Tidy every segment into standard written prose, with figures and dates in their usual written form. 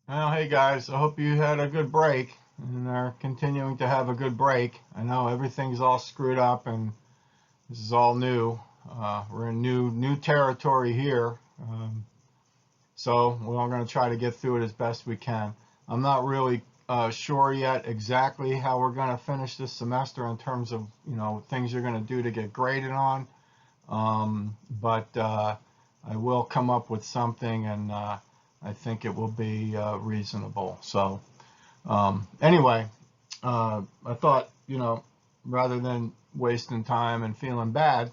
Well, hey guys, I hope you had a good break and are continuing to have a good break. I know everything's all screwed up and this is all new. We're in new territory here, so we're all going to try to get through it as best we can. I'm not really sure yet exactly how we're going to finish this semester in terms of things you're going to do to get graded on, but I will come up with something and. I think it will be reasonable. So anyway, I thought, rather than wasting time and feeling bad,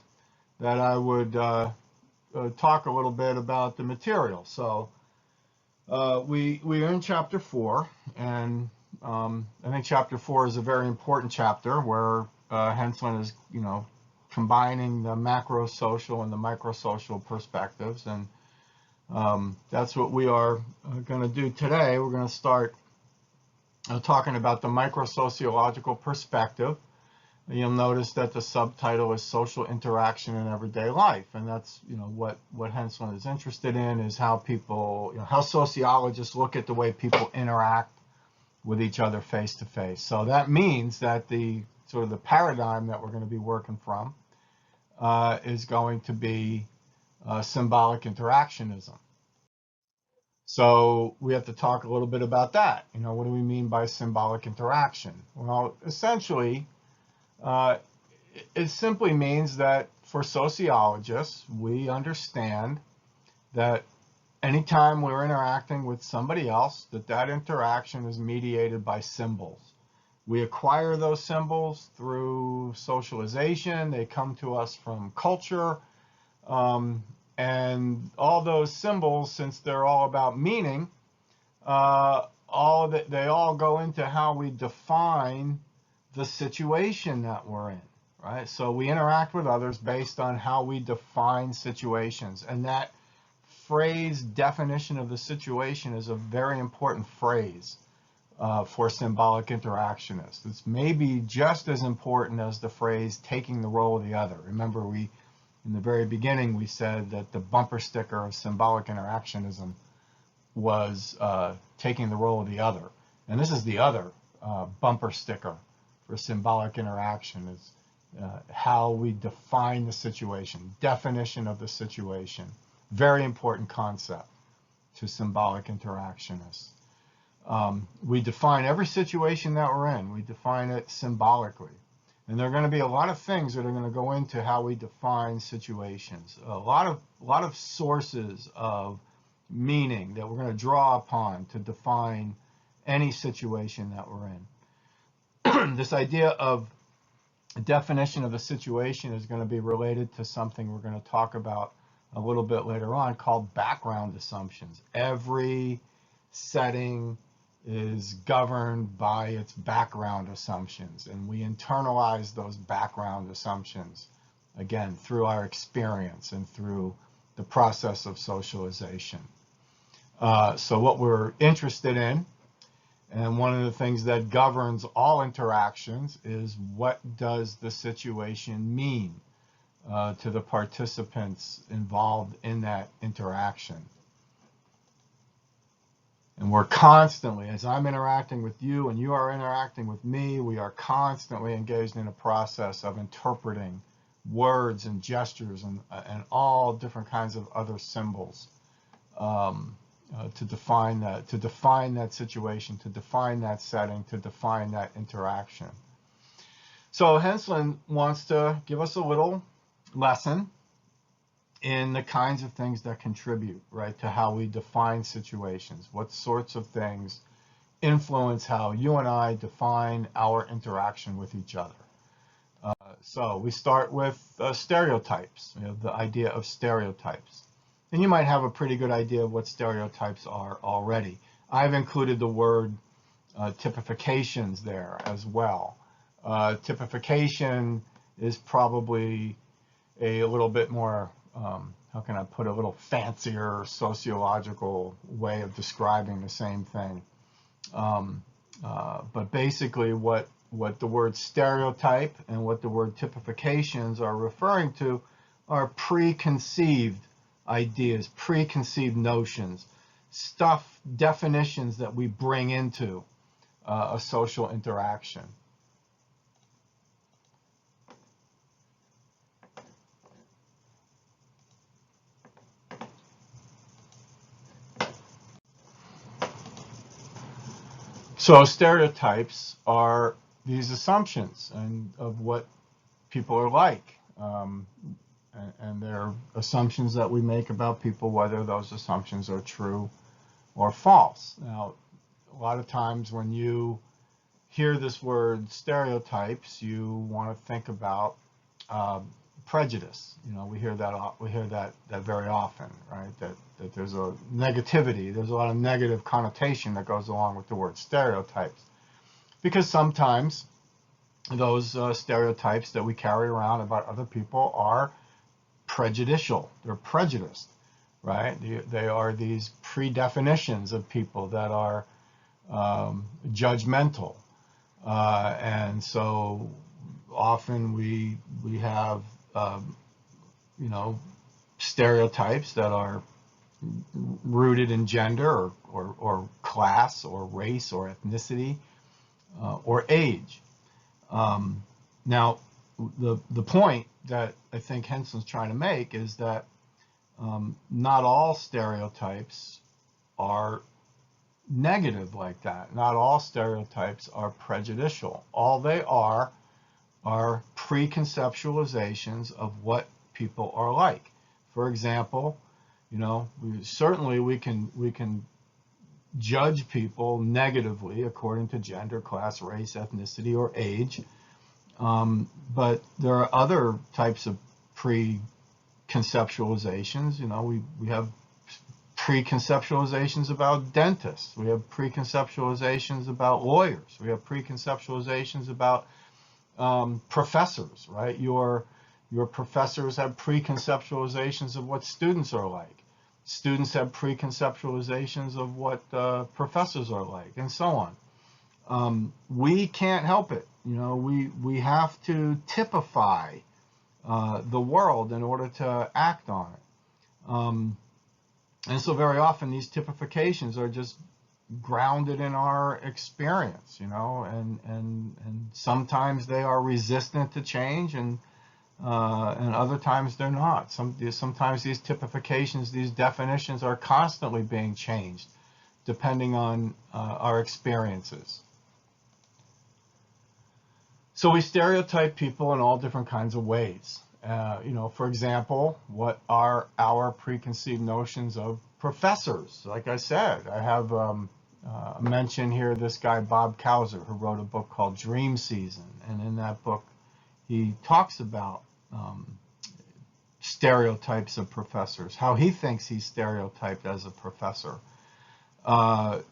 that I would talk a little bit about the material. So we are in chapter 4, and I think chapter 4 is a very important chapter where Henslin is, combining the macro-social and the micro-social perspectives, and that's what we are going to do today. We're going to start talking about the microsociological perspective. You'll notice that the subtitle is Social Interaction in Everyday Life, and that's what Henslin is interested in, is how people, how sociologists look at the way people interact with each other face to face. So that means that the sort of the paradigm that we're going to be working from is going to be symbolic interactionism. So we have to talk a little bit about that. What do we mean by symbolic interaction? Well, essentially, it simply means that for sociologists, we understand that anytime we're interacting with somebody else, that interaction is mediated by symbols. We acquire those symbols through socialization. They come to us from culture. And all those symbols, since they're all about meaning, they all go into how we define the situation that we're in, right? So we interact with others based on how we define situations. And that phrase, definition of the situation, is a very important phrase for symbolic interactionists. It's maybe just as important as the phrase taking the role of the other. Remember, in the very beginning, we said that the bumper sticker of symbolic interactionism was taking the role of the other. And this is the other bumper sticker for symbolic interaction, is how we define the situation, definition of the situation. Very important concept to symbolic interactionists. We define every situation that we're in. We define it symbolically. And there are going to be a lot of things that are going to go into how we define situations. A lot of sources of meaning that we're going to draw upon to define any situation that we're in. This idea of definition of a situation is going to be related to something we're going to talk about a little bit later on, called background assumptions. Every setting is governed by its background assumptions, and we internalize those background assumptions, again, through our experience and through the process of socialization. So what we're interested in, and one of the things that governs all interactions, is what does the situation mean to the participants involved in that interaction. And we're constantly, as I'm interacting with you and you are interacting with me, we are constantly engaged in a process of interpreting words and gestures and all different kinds of other symbols to define that situation, to define that setting, to define that interaction. So Henslin wants to give us a little lesson in the kinds of things that contribute, right, to how we define situations. What sorts of things influence how you and I define our interaction with each other. So we start with stereotypes, the idea of stereotypes. And you might have a pretty good idea of what stereotypes are already. I've included the word typifications there as well. Typification is probably a little bit more, how can I put a little fancier sociological way of describing the same thing. But basically what the word stereotype and what the word typifications are referring to are preconceived ideas, preconceived notions. definitions that we bring into a social interaction. So stereotypes are these assumptions of what people are like, and they're assumptions that we make about people, whether those assumptions are true or false. Now, a lot of times when you hear this word stereotypes, you want to think about prejudice. We hear that very often, right? That there's a negativity, there's a lot of negative connotation that goes along with the word stereotypes, because sometimes those stereotypes that we carry around about other people are prejudicial. They're prejudiced, right? They are these predefinitions of people that are judgmental, and so often we have stereotypes that are rooted in gender or class or race or ethnicity or age. Now, the point that I think Henson's trying to make is that not all stereotypes are negative like that. Not all stereotypes are prejudicial. All they are preconceptualizations of what people are like. For example, we can judge people negatively according to gender, class, race, ethnicity, or age. But there are other types of preconceptualizations. We have preconceptualizations about dentists. We have preconceptualizations about lawyers. We have preconceptualizations about professors, right? Your professors have preconceptualizations of what students are like. Students have preconceptualizations of what professors are like, and so on. We can't help it. We have to typify the world in order to act on it. And so very often these typifications are just grounded in our experience, and sometimes they are resistant to change, and other times they're not. Sometimes these typifications, these definitions are constantly being changed depending on our experiences. So we stereotype people in all different kinds of ways. For example, what are our preconceived notions of professors? Like I said, I have mention here this guy Bob Cowser, who wrote a book called Dream Season, and in that book he talks about stereotypes of professors, how he thinks he's stereotyped as a professor. How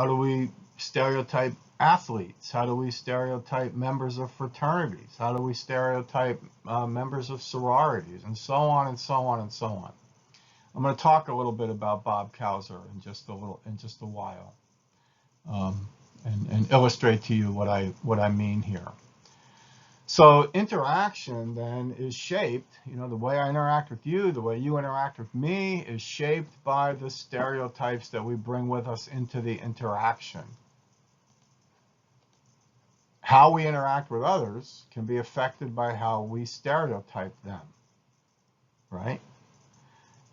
do we stereotype athletes? How do we stereotype members of fraternities? How do we stereotype members of sororities, and so on and so on and so on? I'm going to talk a little bit about Bob Cowser in just a while, and illustrate to you what I mean here. So interaction then is shaped, the way I interact with you, the way you interact with me, is shaped by the stereotypes that we bring with us into the interaction. How we interact with others can be affected by how we stereotype them, right?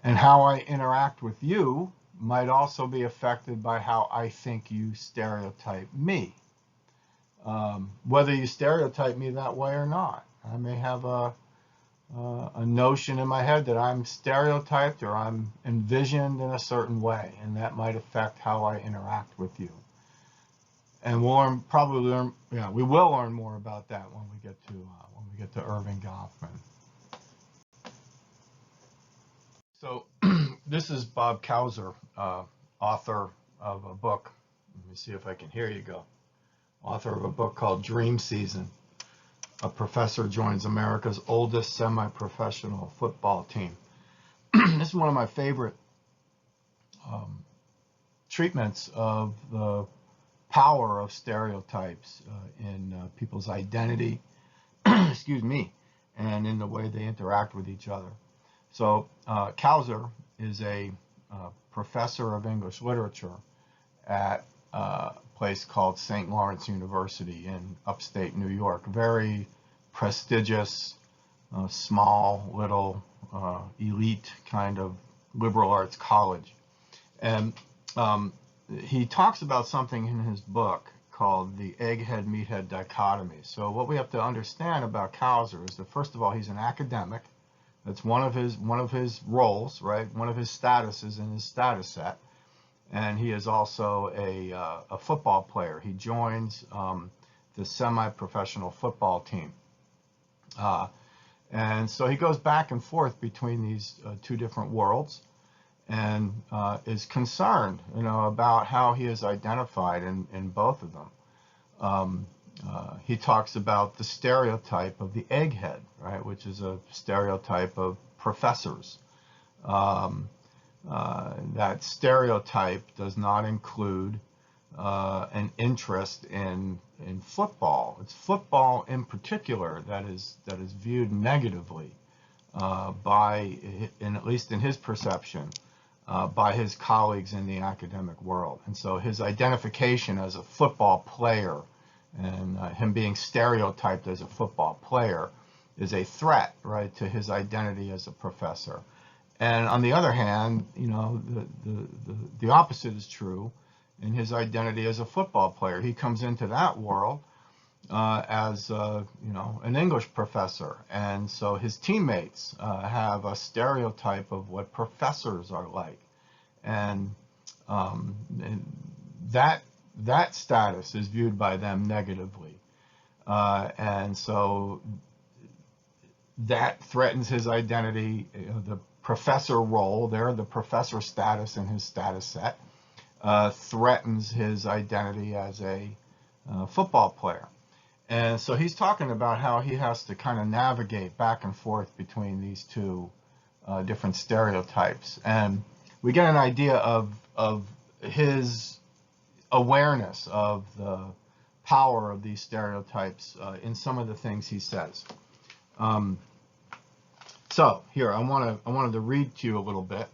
And how I interact with you might also be affected by how I think you stereotype me. Whether you stereotype me that way or not. I may have a notion in my head that I'm stereotyped or I'm envisioned in a certain way, and that might affect how I interact with you. And we will learn more about that when we get to Irving Goffman. So this is Bob Cowser, author of a book. Let me see if I can hear you go. Author of a book called Dream Season. A professor joins America's oldest semi-professional football team. This is one of my favorite treatments of the power of stereotypes in people's identity, excuse me, and in the way they interact with each other. So Cowser is a professor of English literature at a place called St. Lawrence University in upstate New York. Very prestigious, small, little, elite kind of liberal arts college. And he talks about something in his book called the egghead-meathead dichotomy. So what we have to understand about Kauser is that, first of all, he's an academic. That's one of his roles, right? One of his statuses in his status set. And he is also a football player. He joins the semi-professional football team. And so he goes back and forth between these two different worlds, and is concerned, about how he is identified in both of them. He talks about the stereotype of the egghead, right, which is a stereotype of professors. That stereotype does not include an interest in football. It's football in particular that is viewed negatively by, at least in his perception, by his colleagues in the academic world. And so his identification as a football player and him being stereotyped as a football player is a threat, right, to his identity as a professor. And on the other hand, the opposite is true in his identity as a football player. He comes into that world as an English professor, and so his teammates have a stereotype of what professors are like, and that status is viewed by them negatively, and so that threatens his identity. The professor role there, the professor status in his status set, threatens his identity as a football player. And so he's talking about how he has to kind of navigate back and forth between these two different stereotypes. And we get an idea of his awareness of the power of these stereotypes in some of the things he says. So here, I wanted to read to you a little bit.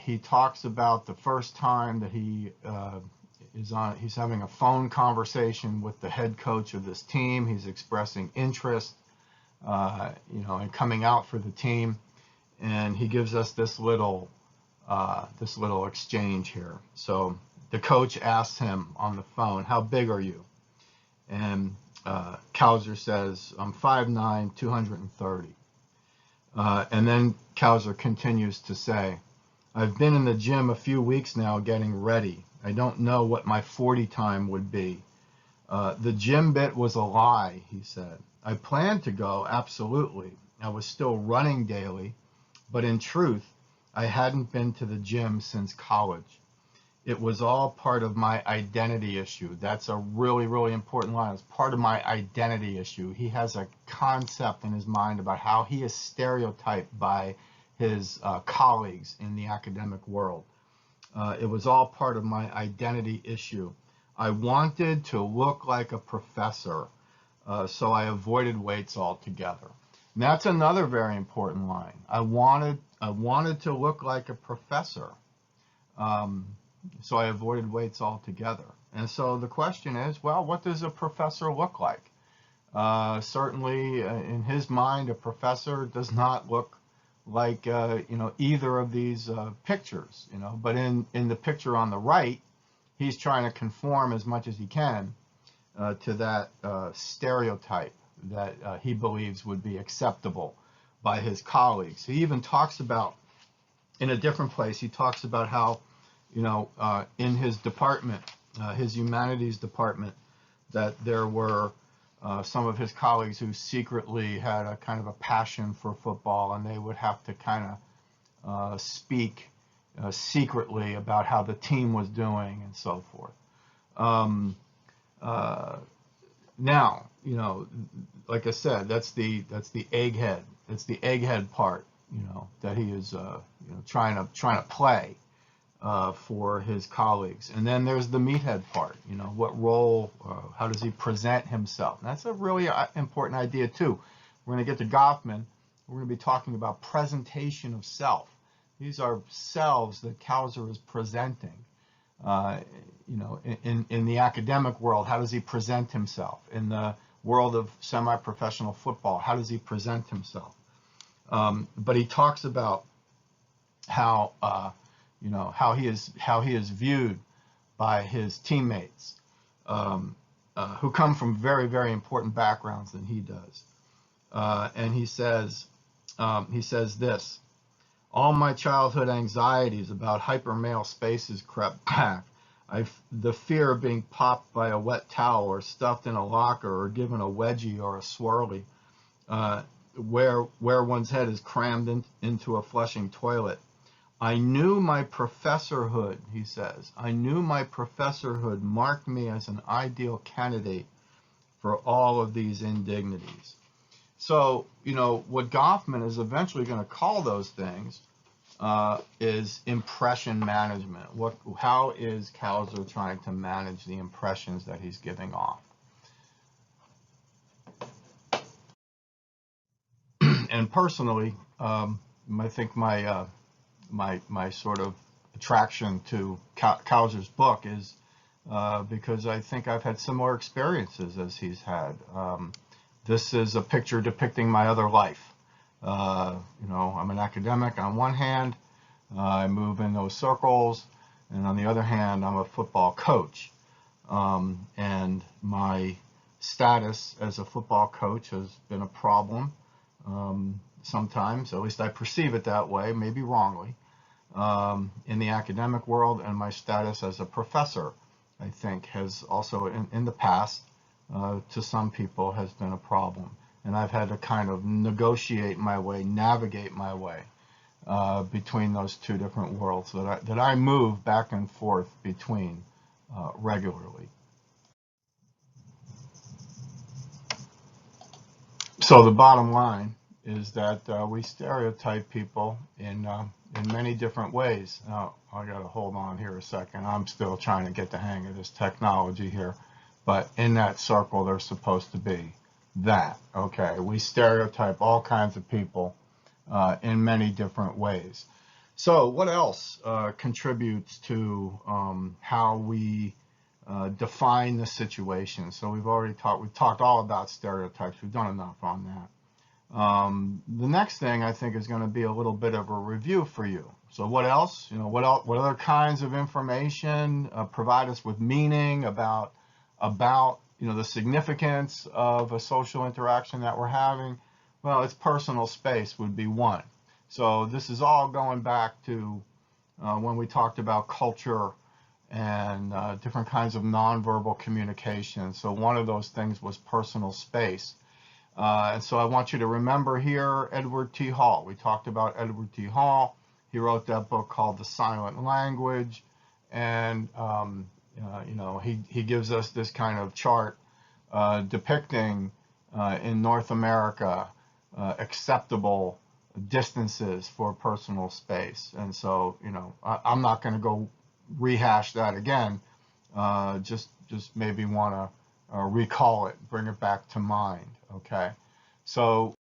He talks about the first time that he's having a phone conversation with the head coach of this team. He's expressing interest, in coming out for the team, and he gives us this little exchange here. So the coach asks him on the phone, "How big are you?" And Kauser says, "I'm 5'9", 230. And then Kauser continues to say, "I've been in the gym a few weeks now getting ready. I don't know what my 40 time would be. The gym bit was a lie," he said. "I planned to go, absolutely. I was still running daily, but in truth, I hadn't been to the gym since college. It was all part of my identity issue." That's a really, really important line. It's part of my identity issue. He has a concept in his mind about how he is stereotyped by his colleagues in the academic world. It was all part of my identity issue. I wanted to look like a professor, so I avoided weights altogether. And that's another very important line. I wanted to look like a professor, so I avoided weights altogether. And so the question is, well, what does a professor look like? Certainly, in his mind, a professor does not look like either of these pictures, but in the picture on the right, he's trying to conform as much as he can to that stereotype that he believes would be acceptable by his colleagues. He even talks about, in a different place, he talks about how in his department, his humanities department, that there were some of his colleagues who secretly had a kind of a passion for football, and they would have to kind of speak secretly about how the team was doing and so forth. Now, like I said, that's the egghead. It's the egghead part, that he is trying to play for his colleagues. And then there's the meathead part, what role, how does he present himself? And that's a really important idea too. We're going to get to Goffman. We're going to be talking about presentation of self. These are selves that Kauser is presenting. In the academic world, how does he present himself? In the world of semi-professional football, how does he present himself? But he talks about how how he is viewed by his teammates who come from very, very important backgrounds than he does. And he says this: all my childhood anxieties about hypermale spaces crept back. The fear of being popped by a wet towel or stuffed in a locker or given a wedgie or a swirly, where one's head is crammed into a flushing toilet. I knew my professorhood, he says, I knew my professorhood marked me as an ideal candidate for all of these indignities. So, what Goffman is eventually going to call those things is impression management. How is Kauser trying to manage the impressions that he's giving off? And personally, I think my sort of attraction to Kauser's book is because I think I've had similar experiences as he's had. This is a picture depicting my other life. I'm an academic on one hand, I move in those circles, and on the other hand, I'm a football coach. And my status as a football coach has been a problem sometimes, at least I perceive it that way, maybe wrongly, in the academic world, and my status as a professor, I think, has also in the past, to some people, has been a problem. And I've had to kind of negotiate my way, navigate my way between those two different worlds that I move back and forth between regularly. So the bottom line is that we stereotype people in many different ways. Now, I got to hold on here a second. I'm still trying to get the hang of this technology here. But in that circle, they're supposed to be that. Okay, we stereotype all kinds of people in many different ways. So what else contributes to how we define the situation? So we've talked all about stereotypes. We've done enough on that. The next thing I think is going to be a little bit of a review for you. So what else? What other kinds of information provide us with meaning about the significance of a social interaction that we're having? Well, it's personal space would be one. So this is all going back to when we talked about culture and different kinds of nonverbal communication. So one of those things was personal space. And so I want you to remember here Edward T. Hall. We talked about Edward T. Hall. He wrote that book called The Silent Language. And he gives us this kind of chart depicting in North America acceptable distances for personal space. And so, I'm not going to go rehash that again. Just maybe want to recall it, bring it back to mind. Okay, so